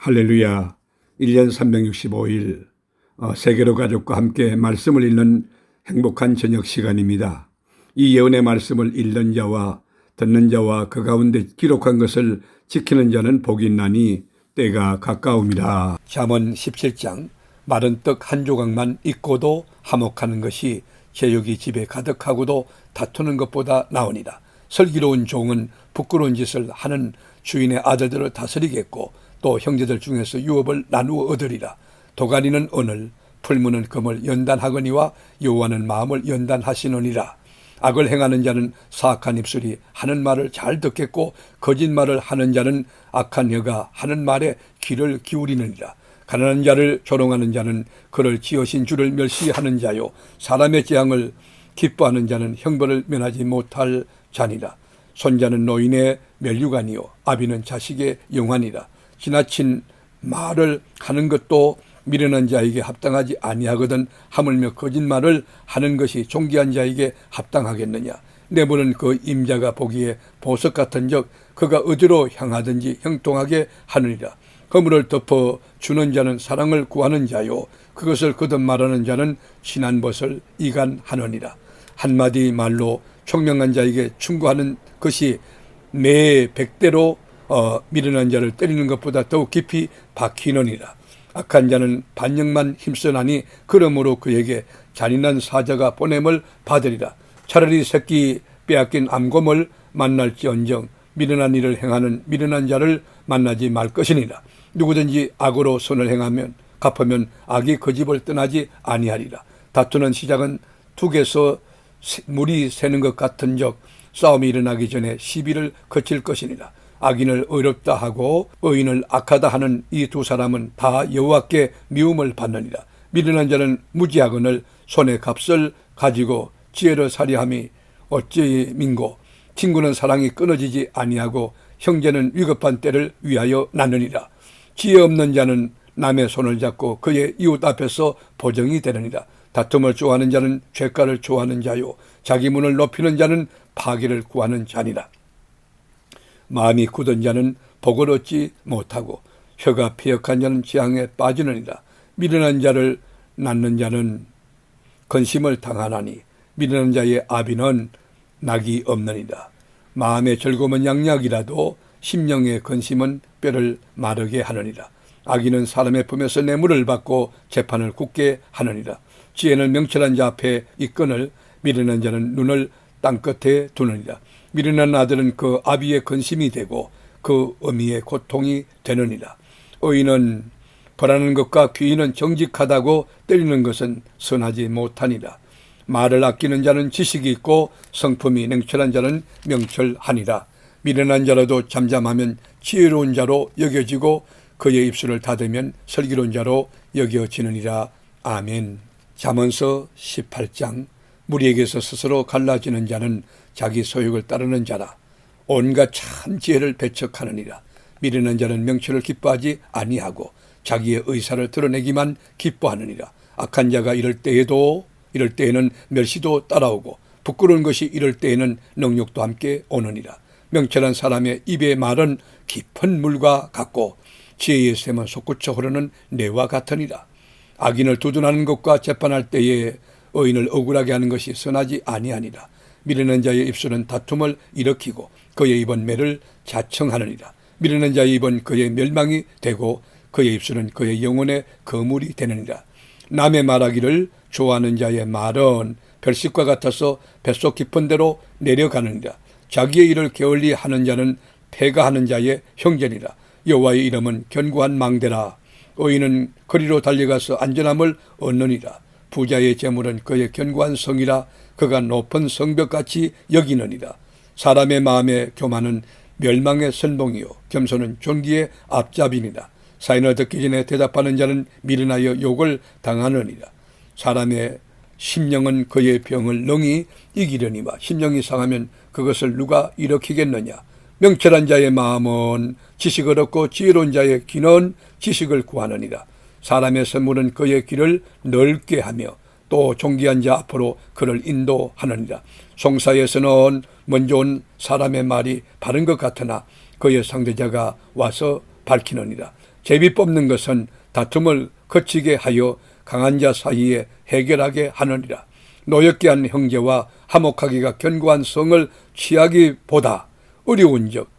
할렐루야. 1년 365일 세계로 가족과 함께 말씀을 읽는 행복한 저녁 시간입니다. 이 예언의 말씀을 읽는 자와 듣는 자와 그 가운데 기록한 것을 지키는 자는 복이 있나니 때가 가까움이라. 잠언 17장 마른 떡 한 조각만 있고도 화목하는 것이 제육이 집에 가득하고도 다투는 것보다 나으니라. 슬기로운 종은 부끄러운 짓을 하는 주인의 아들들을 다스리겠고 또 형제들 중에서 유업을 나누어 얻으리라. 도가니는 은을, 풀무는 금을 연단하거니와 여호와는 마음을 연단하시느니라. 악을 행하는 자는 사악한 입술이 하는 말을 잘 듣겠고 거짓말을 하는 자는 악한 혀가 하는 말에 귀를 기울이느니라. 가난한 자를 조롱하는 자는 그를 지으신 주를 멸시하는 자요, 사람의 재앙을 기뻐하는 자는 형벌을 면하지 못할 자니라. 손자는 노인의 멸류관이요 아비는 자식의 영환이라. 지나친 말을 하는 것도 미련한 자에게 합당하지 아니하거든 하물며 거짓말을 하는 것이 존귀한 자에게 합당하겠느냐. 내보는 그 임자가 보기에 보석 같은즉 그가 어디로 향하든지 형통하게 하느니라. 허물을 덮어 주는 자는 사랑을 구하는 자요 그것을 거듭 말하는 자는 친한 벗을 이간하느니라. 한마디 말로 총명한 자에게 충고하는 것이 매 100대로 미련한 자를 때리는 것보다 더욱 깊이 박히느니라. 악한 자는 반역만 힘쓰나니 그러므로 그에게 잔인한 사자가 보냄을 받으리라. 차라리 새끼 빼앗긴 암곰을 만날지언정 미련한 일을 행하는 미련한 자를 만나지 말 것이니라. 누구든지 악으로 선을 행하면 갚으면 악이 그 집을 떠나지 아니하리라. 다투는 시작은 둑에서 물이 새는 것 같은즉 싸움이 일어나기 전에 시비를 거칠 것이니라. 악인을 의롭다 하고 의인을 악하다 하는 이 두 사람은 다 여호와께 미움을 받느니라. 미련한 자는 무지하거늘 손에 값을 가지고 지혜를 살이함이 어찌 민고. 친구는 사랑이 끊어지지 아니하고 형제는 위급한 때를 위하여 낳느니라. 지혜 없는 자는 남의 손을 잡고 그의 이웃 앞에서 보정이 되느니라. 다툼을 좋아하는 자는 죄가를 좋아하는 자요 자기 문을 높이는 자는 파기를 구하는 자니라. 마음이 굳은 자는 복을 얻지 못하고 혀가 패역한 자는 재앙에 빠지느니라. 미련한 자를 낳는 자는 근심을 당하나니 미련한 자의 아비는 낙이 없느니라. 마음의 즐거움은 양약이라도 심령의 근심은 뼈를 마르게 하느니라. 악인은 사람의 품에서 뇌물을 받고 재판을 굳게 하느니라. 지혜는 명철한 자 앞에 이끈을 미련한 자는 눈을 땅끝에 두느니라. 미련한 아들은 그 아비의 근심이 되고 그 어미의 고통이 되느니라. 의인은 벌하는 것과 귀인은 정직하다고 때리는 것은 선하지 못하니라. 말을 아끼는 자는 지식이 있고 성품이 냉철한 자는 명철하니라. 미련한 자라도 잠잠하면 지혜로운 자로 여겨지고 그의 입술을 닫으면 슬기로운 자로 여겨지느니라. 아멘. 잠언서 18장 무리에게서 스스로 갈라지는 자는 자기 소욕을 따르는 자라. 온갖 참 지혜를 배척하느니라. 미련한 자는 명철을 기뻐하지 아니하고 자기의 의사를 드러내기만 기뻐하느니라. 악한 자가 이럴 때에는 멸시도 따라오고 부끄러운 것이 이럴 때에는 능욕도 함께 오느니라. 명철한 사람의 입의 말은 깊은 물과 같고 지혜의 샘은 솟구쳐 흐르는 내와 같으니라. 악인을 두둔하는 것과 재판할 때에 의인을 억울하게 하는 것이 선하지 아니하니라. 미련한 자의 입술은 다툼을 일으키고 그의 입은 매를 자청하느니라. 미련한 자의 입은 그의 멸망이 되고 그의 입술은 그의 영혼의 거물이 되느니라. 남의 말하기를 좋아하는 자의 말은 별식과 같아서 뱃속 깊은 데로 내려가느니라. 자기의 일을 게을리 하는 자는 패가하는 자의 형제니라. 여호와의 이름은 견고한 망대라. 의인은 거리로 달려가서 안전함을 얻느니라. 부자의 재물은 그의 견고한 성이라. 그가 높은 성벽같이 여기느니라. 사람의 마음의 교만은 멸망의 선봉이요 겸손은 존귀의 앞잡이니라. 사인을 듣기 전에 대답하는 자는 미련하여 욕을 당하느니라. 사람의 심령은 그의 병을 능히 이기려니와 심령이 상하면 그것을 누가 일으키겠느냐. 명철한 자의 마음은 지식을 얻고 지혜로운 자의 귀는 지식을 구하느니라. 사람의 선물은 그의 길을 넓게 하며 또 존귀한 자 앞으로 그를 인도하느니라. 송사에서는 먼저 온 사람의 말이 바른 것 같으나 그의 상대자가 와서 밝히느니라. 제비 뽑는 것은 다툼을 거치게 하여 강한 자 사이에 해결하게 하느니라. 노엽게 한 형제와 화목하기가 견고한 성을 취하기보다 어려운즉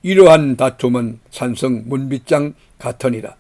이러한 다툼은 산성 문빗장 같으니라.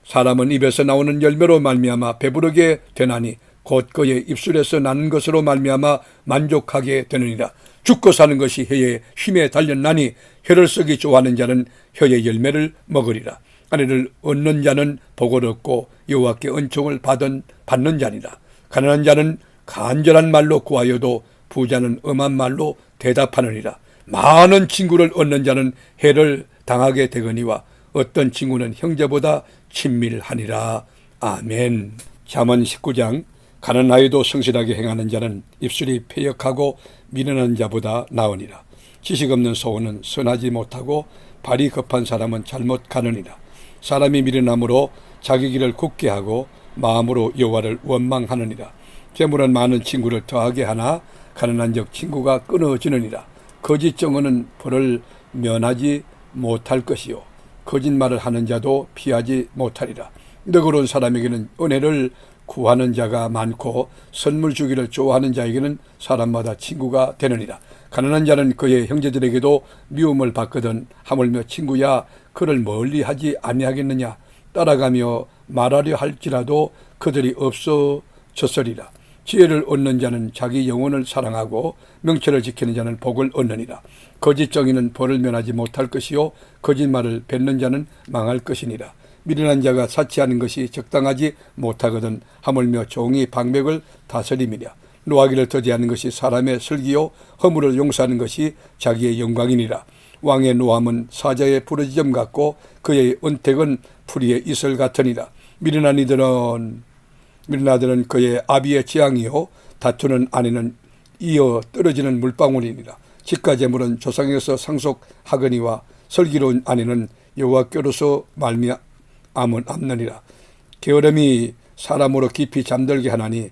사람은 입에서 나오는 열매로 말미암아 배부르게 되나니 곧 그의 입술에서 나는 것으로 말미암아 만족하게 되느니라. 죽고 사는 것이 혀의 힘에 달렸나니 혀를 쓰기 좋아하는 자는 혀의 열매를 먹으리라. 아내를 얻는 자는 복을 얻고 여호와께 은총을 받는 자니라. 가난한 자는 간절한 말로 구하여도 부자는 엄한 말로 대답하느니라. 많은 친구를 얻는 자는 해를 당하게 되거니와 어떤 친구는 형제보다 친밀하니라. 아멘. 잠언 19장. 가난하여도 성실하게 행하는 자는 입술이 패역하고 미련한 자보다 나으니라. 지식 없는 소원은 선하지 못하고 발이 급한 사람은 잘못 가느니라. 사람이 미련함으로 자기 길을 굳게 하고 마음으로 여호와를 원망하느니라. 재물은 많은 친구를 더하게 하나 가난한 적 친구가 끊어지느니라. 거짓 정언은 벌을 면하지 못할 것이요 거짓말을 하는 자도 피하지 못하리라. 너그러운 사람에게는 은혜를 구하는 자가 많고 선물 주기를 좋아하는 자에게는 사람마다 친구가 되느니라. 가난한 자는 그의 형제들에게도 미움을 받거든 하물며 친구야 그를 멀리하지 아니하겠느냐. 따라가며 말하려 할지라도 그들이 없어졌으리라. 지혜를 얻는 자는 자기 영혼을 사랑하고 명철을 지키는 자는 복을 얻느니라. 거짓 정의는 벌을 면하지 못할 것이요 거짓말을 뱉는 자는 망할 것이니라. 미련한 자가 사치하는 것이 적당하지 못하거든 하물며 종이 방백을 다스림이랴. 노하기를 더디하는 것이 사람의 슬기요 허물을 용서하는 것이 자기의 영광이니라. 왕의 노함은 사자의 부르짖음 같고 그의 은택은 풀이의 이슬 같으니라. 미련한 아들은 그의 아비의 재앙이요 다투는 아내는 이어 떨어지는 물방울이니라. 집과 재물은 조상에서 상속하거니와 슬기로운 아내는 여호와께로서 말미암은 없느니라. 게으름이 사람으로 깊이 잠들게 하나니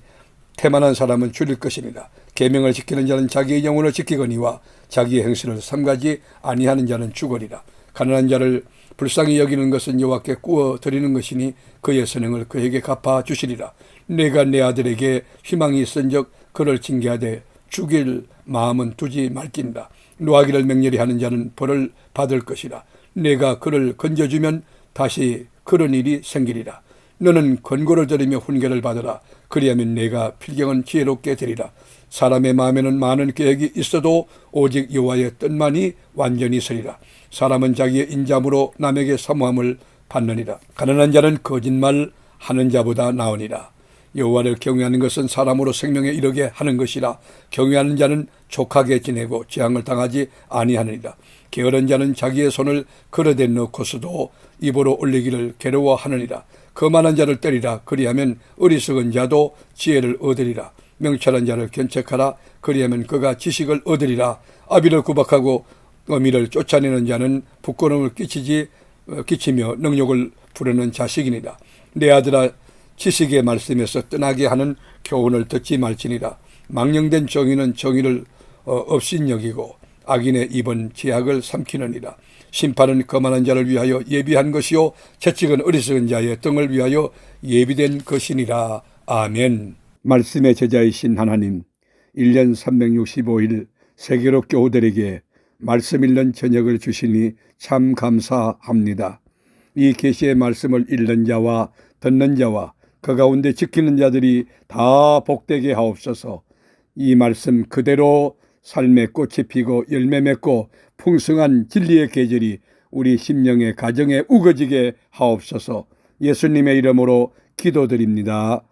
태만한 사람은 줄일 것이니라. 계명을 지키는 자는 자기의 영혼을 지키거니와 자기의 행실을 삼가지 아니하는 자는 죽으리라. 가난한 자를 불쌍히 여기는 것은 여호와께 구워 드리는 것이니 그의 선행을 그에게 갚아 주시리라. 내가 내 아들에게 희망이 있은즉 그를 징계하되 죽일 마음은 두지 말긴다. 노하기를 맹렬히 하는 자는 벌을 받을 것이라. 내가 그를 건져주면 다시 그런 일이 생기리라. 너는 권고를 들으며 훈계를 받으라. 그리하면 내가 필경은 지혜롭게 되리라. 사람의 마음에는 많은 계획이 있어도 오직 여호와의 뜻만이 완전히 서리라. 사람은 자기의 인자함으로 남에게 사모함을 받느니라. 가난한 자는 거짓말하는 자보다 나으니라. 여호와를 경외하는 것은 사람으로 생명에 이르게 하는 것이라. 경외하는 자는 족하게 지내고 재앙을 당하지 아니하느니라. 게으른 자는 자기의 손을 그릇에 넣고서도 입으로 올리기를 괴로워하느니라. 거만한 자를 때리라. 그리하면 어리석은 자도 지혜를 얻으리라. 명철한 자를 견책하라. 그리하면 그가 지식을 얻으리라. 아비를 구박하고 어미를 쫓아내는 자는 부끄러움을 끼치며 능욕을 부르는 자식이니라. 내 아들아 지식의 말씀에서 떠나게 하는 교훈을 듣지 말지니라. 망령된 정의는 정의를 업신여기고 악인의 입은 제약을 삼키느니라. 심판은 거만한 자를 위하여 예비한 것이요 채찍은 어리석은 자의 등을 위하여 예비된 것이니라. 아멘. 말씀의 제자이신 하나님, 1년 365일 세계로 교우들에게 말씀 읽는 저녁을 주시니 참 감사합니다. 이 계시의 말씀을 읽는 자와 듣는 자와 그 가운데 지키는 자들이 다 복되게 하옵소서. 이 말씀 그대로 삶의 꽃이 피고 열매 맺고 풍성한 진리의 계절이 우리 심령의 가정에 우거지게 하옵소서. 예수님의 이름으로 기도드립니다.